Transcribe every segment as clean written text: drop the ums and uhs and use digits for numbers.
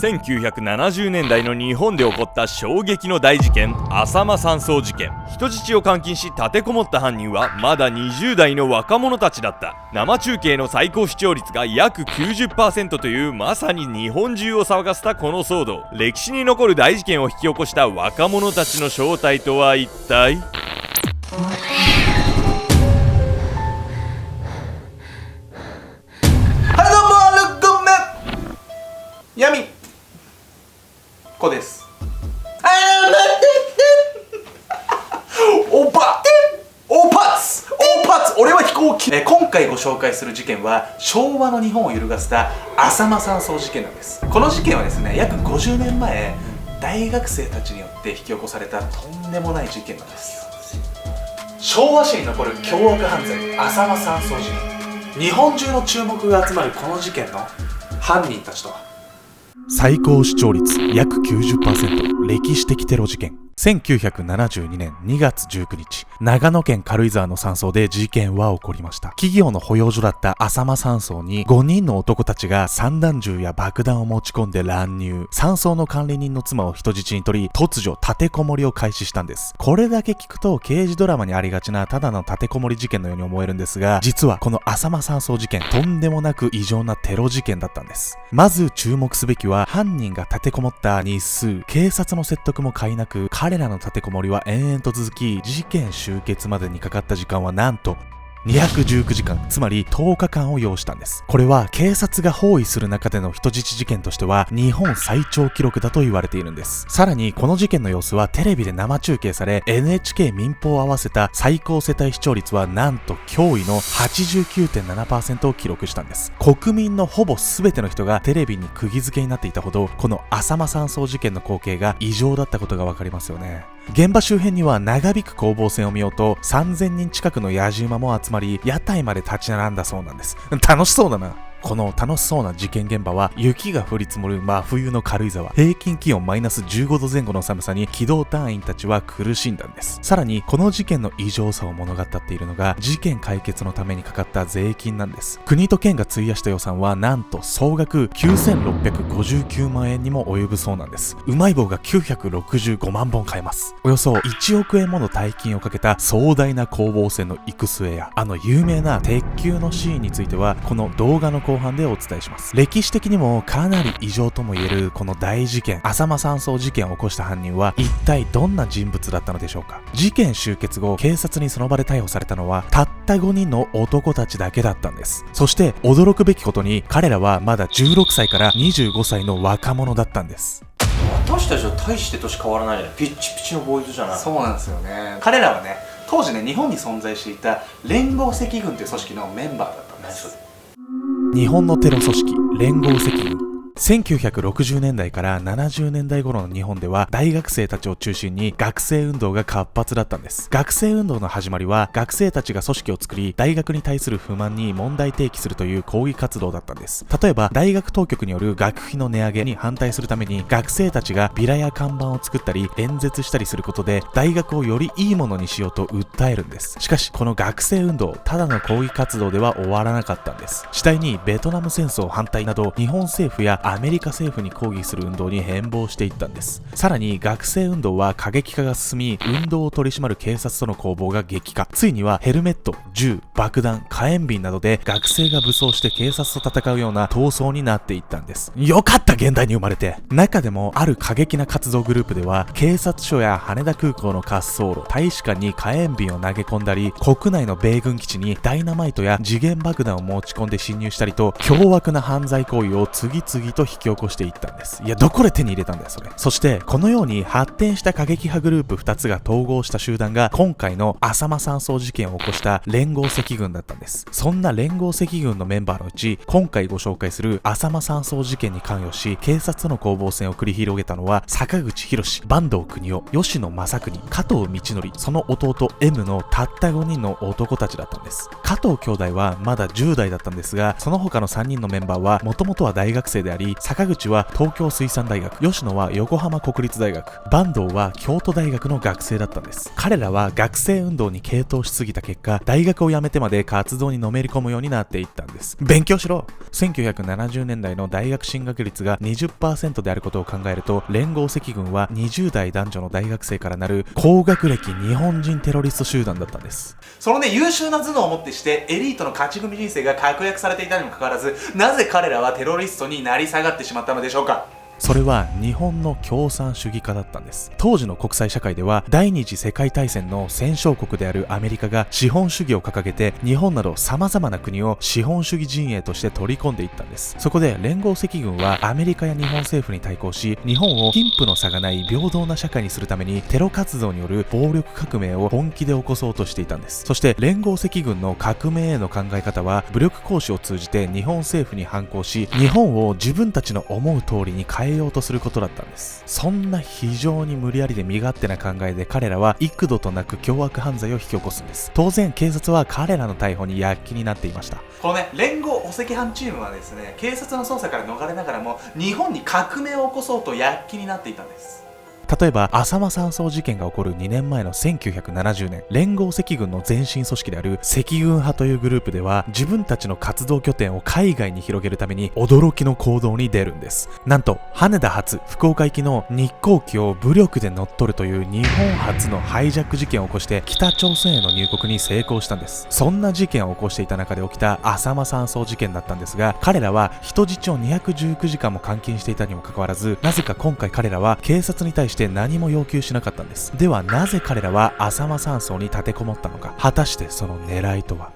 1970年代の日本で起こった衝撃の大事件、浅間山荘事件。人質を監禁し立てこもった犯人はまだ20代の若者たちだった。生中継の最高視聴率が約 90% というまさに日本中を騒がせたこの騒動。歴史に残る大事件を引き起こした若者たちの正体とは一体？ヤミコです。おパツ俺は飛行機。今回ご紹介する事件は昭和の日本を揺るがせた浅間山荘事件なんです。この事件はですね、約50年前大学生たちによって引き起こされたとんでもない事件なんです。昭和史に残る凶悪犯罪、浅間山荘事件。日本中の注目が集まるこの事件の犯人たちとは。最高視聴率約 90%、 歴史的テロ事件。1972年2月19日、長野県軽井沢の山荘で事件は起こりました。企業の保養所だった浅間山荘に5人の男たちが散弾銃や爆弾を持ち込んで乱入。山荘の管理人の妻を人質に取り、突如立てこもりを開始したんです。これだけ聞くと刑事ドラマにありがちなただの立てこもり事件のように思えるんですが、実はこの浅間山荘事件、とんでもなく異常なテロ事件だったんです。まず注目すべきは、犯人が立てこもった日数。警察の説得も皆なく、彼らの立てこもりは延々と続き、事件終結までにかかった時間はなんと219時間、つまり10日間を要したんです。これは警察が包囲する中での人質事件としては日本最長記録だと言われているんです。さらにこの事件の様子はテレビで生中継され、 NHK 民放を合わせた最高世帯視聴率はなんと驚異の 89.7% を記録したんです。国民のほぼ全ての人がテレビに釘付けになっていたほど、この浅間山荘事件の光景が異常だったことがわかりますよね。現場周辺には長引く攻防戦を見ようと3000人近くの野じ馬も集まり、屋台まで立ち並んだそうなんです。楽しそうだな。この楽しそうな事件現場は雪が降り積もる真冬の軽井沢、平均気温マイナス15度前後の寒さに機動隊員たちは苦しんだんです。さらにこの事件の異常さを物語っているのが、事件解決のためにかかった税金なんです。国と県が費やした予算はなんと総額9659万円にも及ぶそうなんです。うまい棒が965万本買えます。およそ1億円もの大金をかけた壮大な攻防戦の行く末や、有名な鉄球のシーンについてはこの動画の後半でお伝えします。歴史的にもかなり異常とも言えるこの大事件、浅間山荘事件を起こした犯人は一体どんな人物だったのでしょうか。事件終結後、警察にその場で逮捕されたのはたった5人の男たちだけだったんです。そして驚くべきことに、彼らはまだ16歳から25歳の若者だったんです。私たちは大して年変わらないじゃない。ピッチピチのボーイズじゃない。そうなんですよね。彼らはね、当時ね、日本に存在していた連合赤軍という組織のメンバーだったんです。日本のテロ組織連合赤軍。1960年代から70年代頃の日本では大学生たちを中心に学生運動が活発だったんです。学生運動の始まりは学生たちが組織を作り、大学に対する不満に問題提起するという抗議活動だったんです。例えば大学当局による学費の値上げに反対するために、学生たちがビラや看板を作ったり演説したりすることで大学をよりいいものにしようと訴えるんです。しかしこの学生運動、ただの抗議活動では終わらなかったんです。次第にベトナム戦争反対など日本政府やアメリカ政府に抗議する運動に変貌していったんです。さらに学生運動は過激化が進み、運動を取り締まる警察との攻防が激化。ついにはヘルメット、銃、爆弾、火炎瓶などで学生が武装して警察と戦うような闘争になっていったんです。よかった、現代に生まれて。中でもある過激な活動グループでは、警察署や羽田空港の滑走路、大使館に火炎瓶を投げ込んだり、国内の米軍基地にダイナマイトや時限爆弾を持ち込んで侵入したりと、凶悪な犯罪行為を次々と引き起こしていったんです。いや、どこで手に入れたんだよそれ。そしてこのように発展した過激派グループ2つが統合した集団が今回の浅間山荘事件を起こした連合赤軍だったんです。そんな連合赤軍のメンバーのうち、今回ご紹介する浅間山荘事件に関与し警察との攻防戦を繰り広げたのは、坂口博、坂東邦夫、吉野正邦、加藤道則、その弟 M のたった5人の男たちだったんです。加藤兄弟はまだ10代だったんですが、その他の3人のメンバーはもともとは大学生であり、坂口は東京水産大学、吉野は横浜国立大学、坂東は京都大学の学生だったんです。彼らは学生運動に傾倒しすぎた結果、大学を辞めててまで活動にのめり込むようになっていったんです。勉強しろ。1970年代の大学進学率が 20% であることを考えると、連合赤軍は20代男女の大学生からなる高学歴日本人テロリスト集団だったんです。そのね、優秀な頭脳をもってしてエリートの勝ち組人生が確約されていたにもかかわらず、なぜ彼らはテロリストになり下がってしまったのでしょうか。それは日本の共産主義化だったんです。当時の国際社会では第二次世界大戦の戦勝国であるアメリカが資本主義を掲げて、日本など様々な国を資本主義陣営として取り込んでいったんです。そこで連合赤軍はアメリカや日本政府に対抗し、日本を貧富の差がない平等な社会にするためにテロ活動による暴力革命を本気で起こそうとしていたんです。そして連合赤軍の革命への考え方は、武力行使を通じて日本政府に反抗し、日本を自分たちの思う通りに変えようとすることだったんです。そんな非常に無理やりで身勝手な考えで、彼らは幾度となく凶悪犯罪を引き起こすんです。当然警察は彼らの逮捕に躍起になっていました。このね、連合お赤飯チームはですね、警察の捜査から逃れながらも日本に革命を起こそうと躍起になっていたんです。例えば浅間山荘事件が起こる2年前の1970年、連合赤軍の前身組織である赤軍派というグループでは、自分たちの活動拠点を海外に広げるために驚きの行動に出るんです。なんと羽田発福岡行きの日航機を武力で乗っ取るという日本初のハイジャック事件を起こして北朝鮮への入国に成功したんです。そんな事件を起こしていた中で起きた浅間山荘事件だったんですが、彼らは人質を219時間も監禁していたにもかかわらず、なぜか今回彼らは警察に対して何も要求しなかったんです。ではなぜ彼らは浅間山荘に立てこもったのか。果たしてその狙いとは。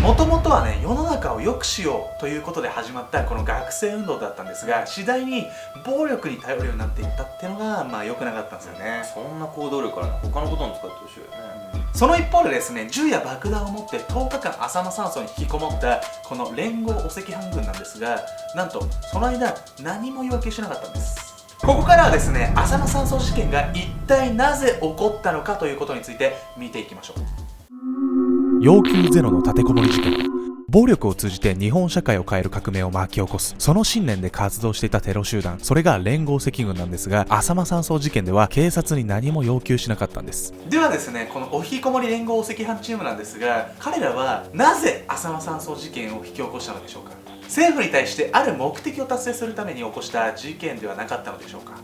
もともとはね、世の中を良くしようということで始まったこの学生運動だったんですが、次第に暴力に頼るようになっていったっていうのが良くなかったんですよね。そんな行動力から他のことに使ってほしいよね。その一方でですね、銃や爆弾を持って10日間浅間山荘に引きこもったこの連合お赤飯軍なんですが、なんとその間何も要求しなかったんです。ここからはですね、浅間山荘事件が一体なぜ起こったのかということについて見ていきましょう。要求ゼロの立てこもり事件。暴力を通じて日本社会を変える革命を巻き起こす、その信念で活動していたテロ集団、それが連合赤軍なんですが、浅間山荘事件では警察に何も要求しなかったんです。ではですね、このお引きこもり連合お赤飯チームなんですが、彼らはなぜ浅間山荘事件を引き起こしたのでしょうか。政府に対してある目的を達成するために起こした事件ではなかったのでしょうか。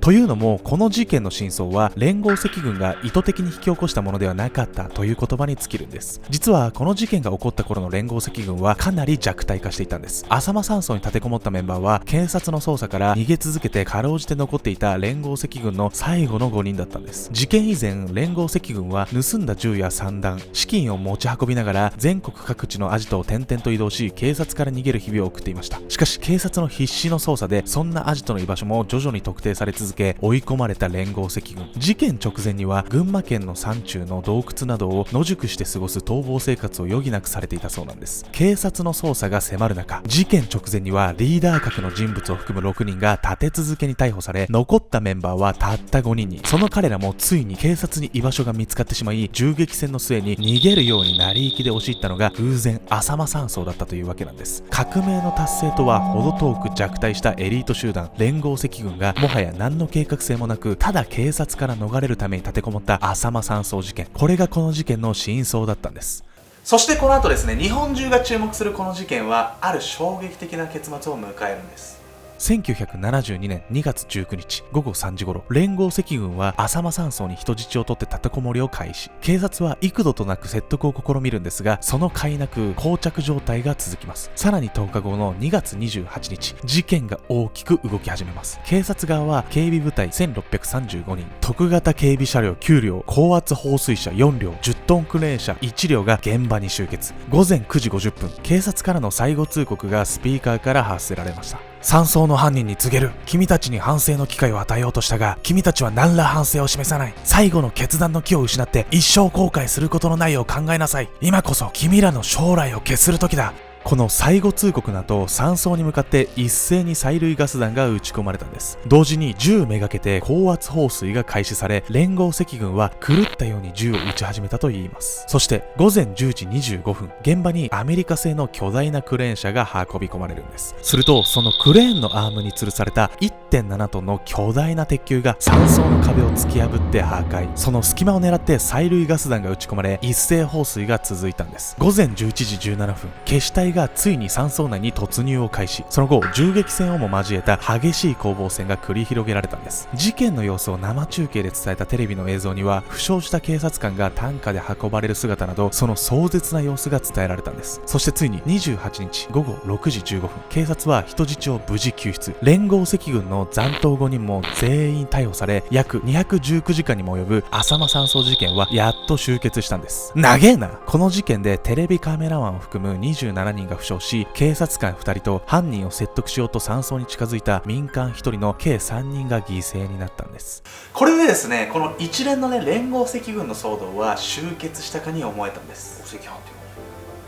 というのも、この事件の真相は連合赤軍が意図的に引き起こしたものではなかったという言葉に尽きるんです。実はこの事件が起こった頃の連合赤軍はかなり弱体化していたんです。浅間山荘に立てこもったメンバーは警察の捜査から逃げ続けてかろうじて残っていた連合赤軍の最後の5人だったんです。事件以前、連合赤軍は盗んだ銃や散弾、資金を持ち運びながら全国各地のアジトを転々と移動し、警察から逃げる日々を送っていました。しかし警察の必死の捜査でそんなアジトの居場所も徐々に特定され続け、追い込まれた連合赤軍。事件直前には群馬県の山中の洞窟などを野宿して過ごす逃亡生活を余儀なくされていたそうなんです。警察の捜査が迫る中、事件直前にはリーダー格の人物を含む6人が立て続けに逮捕され、残ったメンバーはたった5人に。その彼らもついに警察に居場所が見つかってしまい、銃撃戦の末に逃げるように成り行きで押し入ったのが偶然浅間山荘だったというわけなんです。革命の達成とは程遠く弱体したエリート集団連合赤軍が、もはや何の計画性もなく、ただ警察から逃れるために立てこもった浅間山荘事件。これがこの事件の真相だったんです。そしてこの後ですね、日本中が注目するこの事件はある衝撃的な結末を迎えるんです。1972年2月19日午後3時頃、連合赤軍は浅間山荘に人質を取って立てこもりを開始。警察は幾度となく説得を試みるんですが、その甲斐なく膠着状態が続きます。さらに10日後の2月28日、事件が大きく動き始めます。警察側は警備部隊1635人、特型警備車両9両、高圧放水車4両、10トンクレーン車1両が現場に集結。午前9時50分、警察からの最後通告がスピーカーから発せられました。山荘の犯人に告げる。君たちに反省の機会を与えようとしたが、君たちは何ら反省を示さない。最後の決断の機を失って一生後悔することのないよう考えなさい。今こそ君らの将来を決する時だ。この最後通告の後、山荘に向かって一斉に催涙ガス弾が撃ち込まれたんです。同時に銃めがけて高圧放水が開始され、連合赤軍は狂ったように銃を撃ち始めたといいます。そして午前10時25分、現場にアメリカ製の巨大なクレーン車が運び込まれるんです。するとそのクレーンのアームに吊るされた 1.7 トンの巨大な鉄球が山荘の壁を突き破って破壊。その隙間を狙って催涙ガス弾が撃ち込まれ、一斉放水が続いたんです。午前11時17分、決死隊がついに山荘内に突入を開始。その後銃撃戦をも交えた激しい攻防戦が繰り広げられたんです。事件の様子を生中継で伝えたテレビの映像には、負傷した警察官が担架で運ばれる姿など、その壮絶な様子が伝えられたんです。そしてついに28日午後6時15分、警察は人質を無事救出。連合赤軍の残党5人も全員逮捕され、約219時間にも及ぶ浅間山荘事件はやっと終結したんです。長えな。この事件でテレビカメラマンを含む27人が負傷し、警察官2人と犯人を説得しようと山荘に近づいた民間1人の計3人が犠牲になったんです。これでですね、この一連のね連合赤軍の騒動は終結したかに思えたんです。赤飯って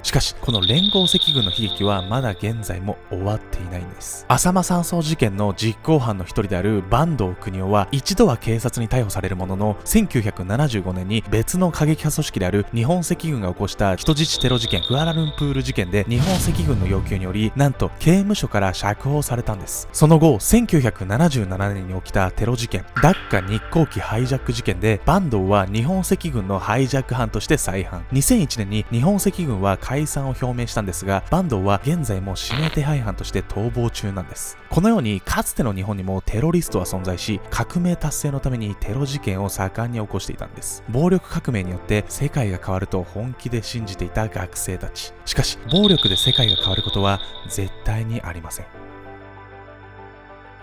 しかしこの連合赤軍の悲劇はまだ現在も終わっていないんです。浅間山荘事件の実行犯の一人である坂東邦夫は一度は警察に逮捕されるものの、1975年に別の過激派組織である日本赤軍が起こした人質テロ事件クアラルンプール事件で、日本赤軍の要求によりなんと刑務所から釈放されたんです。その後1977年に起きたテロ事件ダッカ日航機ハイジャック事件で、坂東は日本赤軍のハイジャック犯として再犯。2001年に日本赤軍は解散を表明したんですが、坂東は現在も指名手配犯として逃亡中なんです。このようにかつての日本にもテロリストは存在し、革命達成のためにテロ事件を盛んに起こしていたんです。暴力革命によって世界が変わると本気で信じていた学生たち。しかし暴力で世界が変わることは絶対にありません。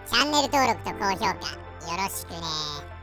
チャンネル登録と高評価よろしくね。